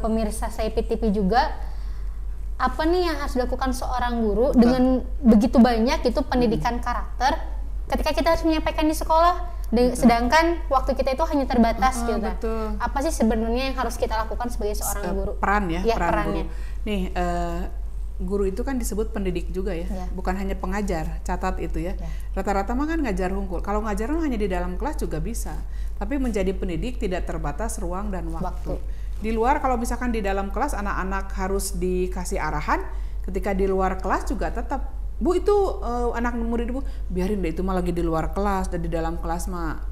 Speaker 1: pemirsa Saipit TV juga. Apa nih yang harus dilakukan seorang guru dengan begitu banyak itu pendidikan karakter ketika kita harus menyampaikan di sekolah, sedangkan waktu kita itu hanya terbatas gitu. Apa sih sebenarnya yang harus kita lakukan sebagai seorang guru?
Speaker 2: Peran ya,
Speaker 1: perannya.
Speaker 2: Guru. Nih, guru itu kan disebut pendidik juga ya, bukan hanya pengajar. Catat itu ya. Rata-rata mah kan ngajar hungkul. Kalau ngajar hanya di dalam kelas juga bisa, tapi menjadi pendidik tidak terbatas ruang dan waktu. Di luar kalau misalkan di dalam kelas anak-anak harus dikasih arahan, ketika di luar kelas juga tetap, Bu itu anak murid Bu, biarin deh itu mah lagi di luar kelas, dan di dalam kelas mah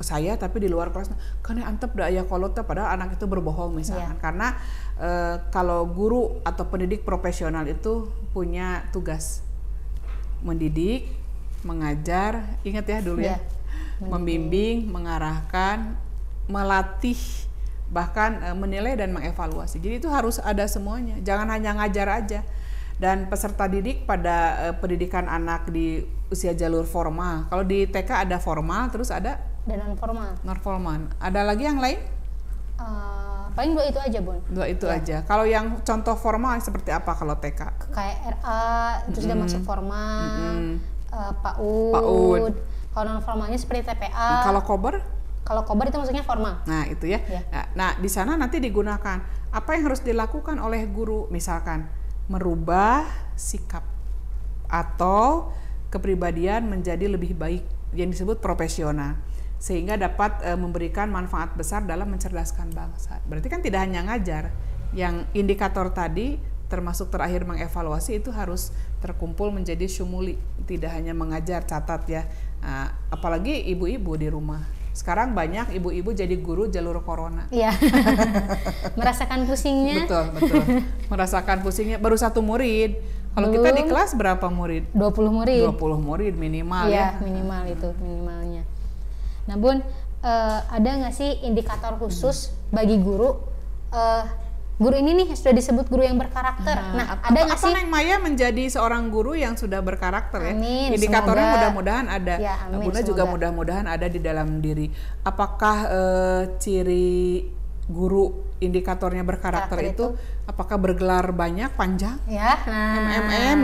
Speaker 2: saya, tapi di luar kelas karena antep da aya kolotnya, padahal anak itu berbohong misalkan. Karena kalau guru atau pendidik profesional itu punya tugas mendidik, mengajar, ingat ya dulu ya, membimbing, mengarahkan, melatih, bahkan menilai dan mengevaluasi. Jadi itu harus ada semuanya, jangan hanya ngajar aja. Dan peserta didik pada pendidikan anak di usia jalur formal. Kalau di TK ada formal, terus ada
Speaker 1: dan non-formal.
Speaker 2: Non-formal. Ada lagi yang lain?
Speaker 1: Paling 2 itu aja Bun.
Speaker 2: 2 itu aja. Kalau yang contoh formal seperti apa kalau TK?
Speaker 1: Kayak RA, itu sudah masuk formal, PAUD. Kalau non-formalnya seperti TPA.
Speaker 2: Kalau kober?
Speaker 1: Kalau khobar itu maksudnya formal.
Speaker 2: Nah, itu ya.
Speaker 1: Ya.
Speaker 2: Nah, di sana nanti digunakan apa yang harus dilakukan oleh guru, misalkan merubah sikap atau kepribadian menjadi lebih baik yang disebut profesional, sehingga dapat memberikan manfaat besar dalam mencerdaskan bangsa. Berarti kan tidak hanya ngajar, yang indikator tadi termasuk terakhir mengevaluasi itu harus terkumpul menjadi syumuli, tidak hanya mengajar catat ya. Apalagi ibu-ibu di rumah. Sekarang banyak ibu-ibu jadi guru jalur corona.
Speaker 1: Iya. Merasakan pusingnya.
Speaker 2: Betul. Merasakan pusingnya. Baru 1 murid. Kalau kita di kelas berapa murid?
Speaker 1: 20 murid.
Speaker 2: 20 murid minimal
Speaker 1: ya.
Speaker 2: ya.
Speaker 1: Minimal itu minimalnya. Nah Bun, ada nggak sih indikator khusus bagi guru? Guru ini nih sudah disebut guru yang berkarakter. Nah, ada nggak sih?
Speaker 2: Neng Maya menjadi seorang guru yang sudah berkarakter ya?
Speaker 1: Amin,
Speaker 2: indikatornya
Speaker 1: semoga.
Speaker 2: Mudah-mudahan ada.
Speaker 1: Ya, amin,
Speaker 2: Bunda juga mudah-mudahan ada di dalam diri. Apakah ciri guru indikatornya berkarakter itu apakah bergelar banyak, panjang?
Speaker 1: Ya,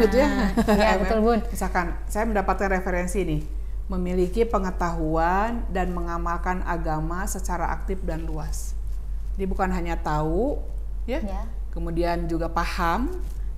Speaker 2: gitu ya?
Speaker 1: Ya, betul Bun.
Speaker 2: Misalkan saya mendapatkan referensi nih, memiliki pengetahuan dan mengamalkan agama secara aktif dan luas. Jadi bukan hanya tahu, ya. Kemudian juga paham,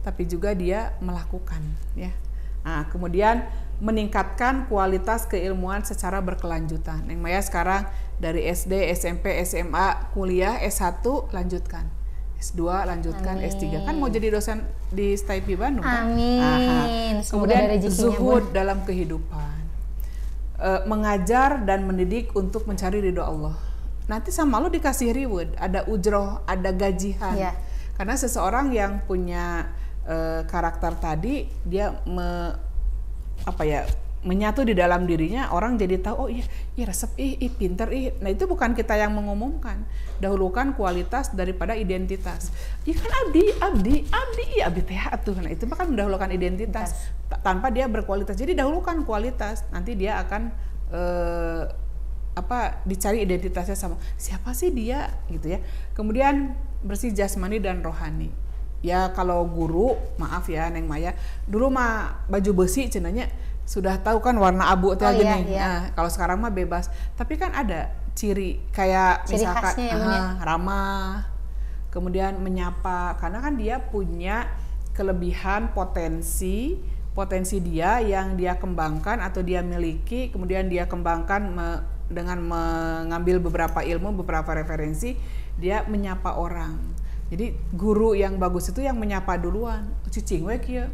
Speaker 2: tapi juga dia melakukan, ya. Nah, kemudian meningkatkan kualitas keilmuan secara berkelanjutan. Neng Maya sekarang dari SD, SMP, SMA, kuliah, S1 lanjutkan, S2 lanjutkan,
Speaker 1: Amin.
Speaker 2: S3 kan mau jadi dosen di STIP Bandung kan?
Speaker 1: Amin.
Speaker 2: Kemudian
Speaker 1: ada rezekinya,
Speaker 2: zuhud
Speaker 1: Bun.
Speaker 2: dalam kehidupan, mengajar dan mendidik untuk mencari ridho Allah. Nanti sama lo dikasih reward, ada ujroh, ada gajian.
Speaker 1: Ya.
Speaker 2: Karena seseorang yang punya karakter tadi, dia menyatu di dalam dirinya, orang jadi tahu, oh iya resep, pinter, Nah itu bukan kita yang mengumumkan. Dahulukan kualitas daripada identitas. Iya kan abdi teh atuh. Nah itu bahkan mendahulukan identitas tanpa dia berkualitas. Jadi dahulukan kualitas, nanti dia akan dicari identitasnya sama siapa sih dia gitu ya. Kemudian bersih jasmani dan rohani. Ya kalau guru, maaf ya Neng Maya, dulu mah baju besi cenanya sudah tahu kan warna abu teh gini.
Speaker 1: Iya.
Speaker 2: Nah, kalau sekarang mah bebas. Tapi kan ada ciri kayak
Speaker 1: ciri
Speaker 2: misalkan
Speaker 1: khasnya ya,
Speaker 2: ramah, kemudian menyapa, karena kan dia punya kelebihan potensi dia yang dia kembangkan atau dia miliki, kemudian dia kembangkan dengan mengambil beberapa ilmu, beberapa referensi, dia menyapa orang. Jadi guru yang bagus itu yang menyapa duluan. Cicing we kieu.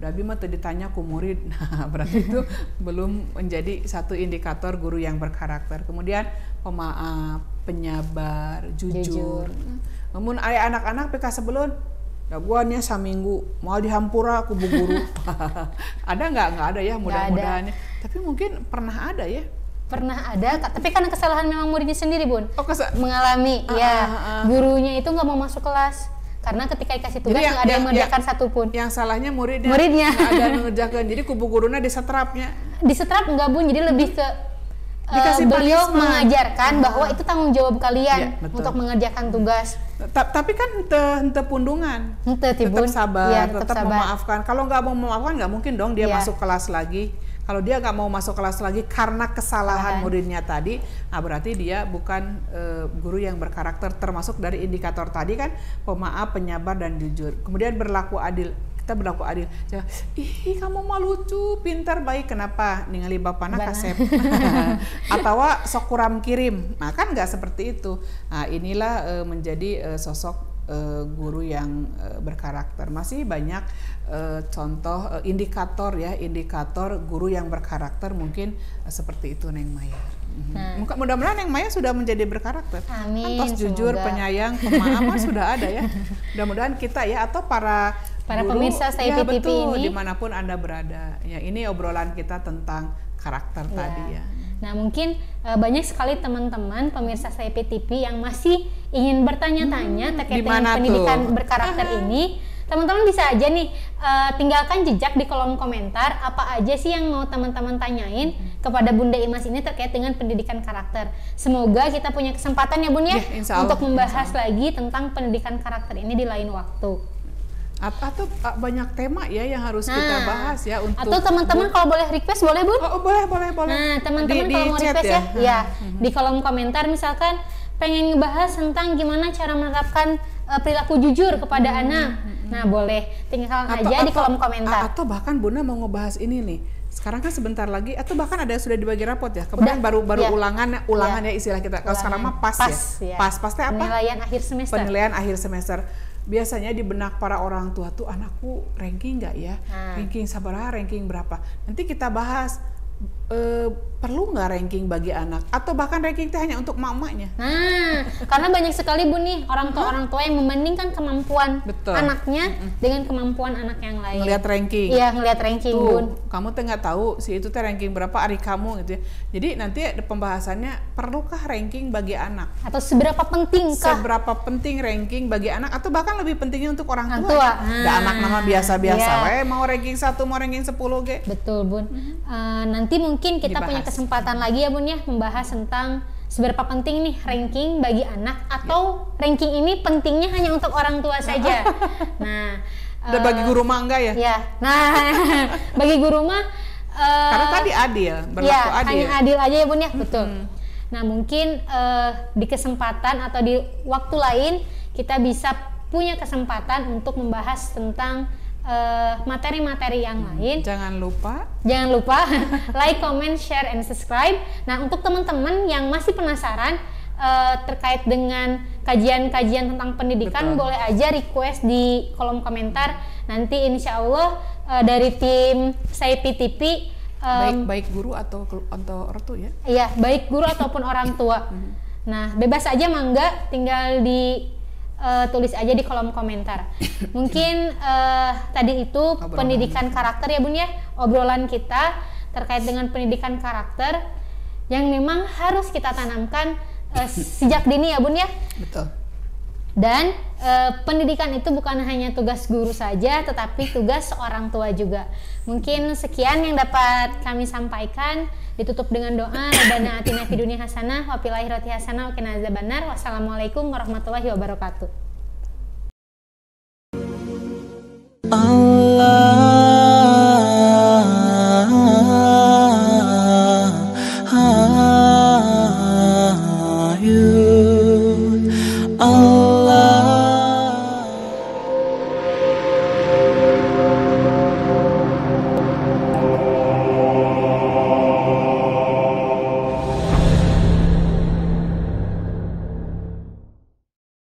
Speaker 2: Dabi mah teu ditanya ku murid. Nah, berarti itu belum menjadi satu indikator guru yang berkarakter. Kemudian pemaaf, penyabar, jujur. Namun aya anak-anak PK sebelum daguannya saminggu mau dihampura ku bu guru. Ada nggak ada ya, mudah-mudahan. Tapi mungkin pernah ada ya.
Speaker 1: Pernah ada, tapi karena kesalahan memang muridnya sendiri Bun, mengalami gurunya itu nggak mau masuk kelas karena ketika dikasih tugas nggak ada yang mengerjakan satupun. Yang
Speaker 2: salahnya muridnya nggak ada yang mengerjakan, jadi kubu guruna disetrapnya.
Speaker 1: Disetrap nggak Bun, jadi lebih ke beliau mengajarkan bahwa itu tanggung jawab kalian untuk mengerjakan tugas.
Speaker 2: Tapi kan ente pundungan, tetap sabar, tetap memaafkan. Kalau nggak mau memaafkan nggak mungkin dong dia masuk kelas lagi. Kalau dia nggak mau masuk kelas lagi karena kesalahan muridnya tadi, nah berarti dia bukan guru yang berkarakter, termasuk dari indikator tadi kan, pemaaf, penyabar, dan jujur. Kemudian berlaku adil. Kita berlaku adil. Kamu mah lucu, pintar, baik, kenapa ningali bapana kasep? Atau sok kuram kirim. Nah kan nggak seperti itu. Nah inilah menjadi sosok guru yang berkarakter. Masih banyak contoh indikator guru yang berkarakter, mungkin seperti itu Neng Maya. Mudah-mudahan Neng Maya sudah menjadi berkarakter.
Speaker 1: Amin.
Speaker 2: Antos jujur, penyayang, pemaaf sudah ada ya. Mudah-mudahan kita ya, atau para guru,
Speaker 1: pemirsa STIP TV ini
Speaker 2: dimanapun Anda berada. Ya ini obrolan kita tentang karakter tadi ya.
Speaker 1: Nah mungkin banyak sekali teman-teman pemirsa STIP TV yang masih ingin bertanya-tanya terkait dengan pendidikan berkarakter ini. Teman-teman bisa aja nih tinggalkan jejak di kolom komentar apa aja sih yang mau teman-teman tanyain kepada Bunda Imas ini terkait dengan pendidikan karakter. Semoga kita punya kesempatan ya Bun ya, untuk membahas lagi tentang pendidikan karakter ini di lain waktu.
Speaker 2: Atau banyak tema ya yang harus kita bahas ya untuk.
Speaker 1: Atau teman-teman kalau boleh request boleh Bun?
Speaker 2: Oh, boleh.
Speaker 1: Nah teman-teman kalau mau request ya, di kolom komentar misalkan pengen ngebahas tentang gimana cara menerapkan perilaku jujur kepada anak. Nah boleh tinggalkan aja di kolom komentar.
Speaker 2: Atau bahkan Bunda mau ngebahas ini nih. Sekarang kan sebentar lagi, atau bahkan ada sudah dibagi rapot ya. Kemarin baru ulangan ya istilah kita. Kalau sekarang mah pas ya. Pasti apa? Penilaian akhir semester. Biasanya di benak para orang tua tuh, anakku ranking nggak ya? Ranking sabaraha, ranking berapa? Nanti kita bahas. Perlu nggak ranking bagi anak, atau bahkan ranking itu hanya untuk emak-emaknya?
Speaker 1: Nah, karena banyak sekali Bun nih orang tua yang membandingkan kemampuan anaknya dengan kemampuan anak yang lain.
Speaker 2: Ngelihat ranking.
Speaker 1: Iya, ngelihat ranking
Speaker 2: tuh,
Speaker 1: Bun.
Speaker 2: Kamu tuh nggak tahu si itu tuh ranking berapa adik kamu gitu ya. Jadi nanti ada pembahasannya, perlukah ranking bagi anak?
Speaker 1: Atau seberapa pentingkah?
Speaker 2: Seberapa penting ranking bagi anak, atau bahkan lebih pentingnya untuk orang tua. Anak nama biasa-biasa, mau ranking 1, mau ranking 10 ge.
Speaker 1: Betul Bun. Nanti mungkin kita punya kesempatan lagi ya Bun ya, membahas tentang seberapa penting nih ranking bagi anak, atau ranking ini pentingnya hanya untuk orang tua saja. Nah,
Speaker 2: bagi guru mah enggak ya?
Speaker 1: Ya. Nah, bagi guru mah
Speaker 2: karena tadi adil, berlaku adil.
Speaker 1: Hanya adil aja ya Bun ya, betul. Nah, mungkin di kesempatan atau di waktu lain kita bisa punya kesempatan untuk membahas tentang materi-materi yang lain.
Speaker 2: Jangan lupa
Speaker 1: like, comment, share, and subscribe. Nah, untuk teman-teman yang masih penasaran terkait dengan kajian-kajian tentang pendidikan, boleh aja request di kolom komentar. Nanti insya Allah dari tim PTP
Speaker 2: baik guru atau ortu ya?
Speaker 1: Iya, baik guru ataupun orang tua. Nah, bebas aja mangga, tinggal tulis aja di kolom komentar. Mungkin tadi itu pendidikan karakter ya Bun ya, obrolan kita terkait dengan pendidikan karakter yang memang harus kita tanamkan sejak dini ya Bun ya.
Speaker 2: Betul.
Speaker 1: Dan pendidikan itu bukan hanya tugas guru saja, tetapi tugas seorang tua juga. Mungkin sekian yang dapat kami sampaikan. Ditutup dengan doa, Rabbana atina fid dunya hasanah wa fil akhirati hasanah wa qina adzabannar. Wassalamualaikum warahmatullahi wabarakatuh.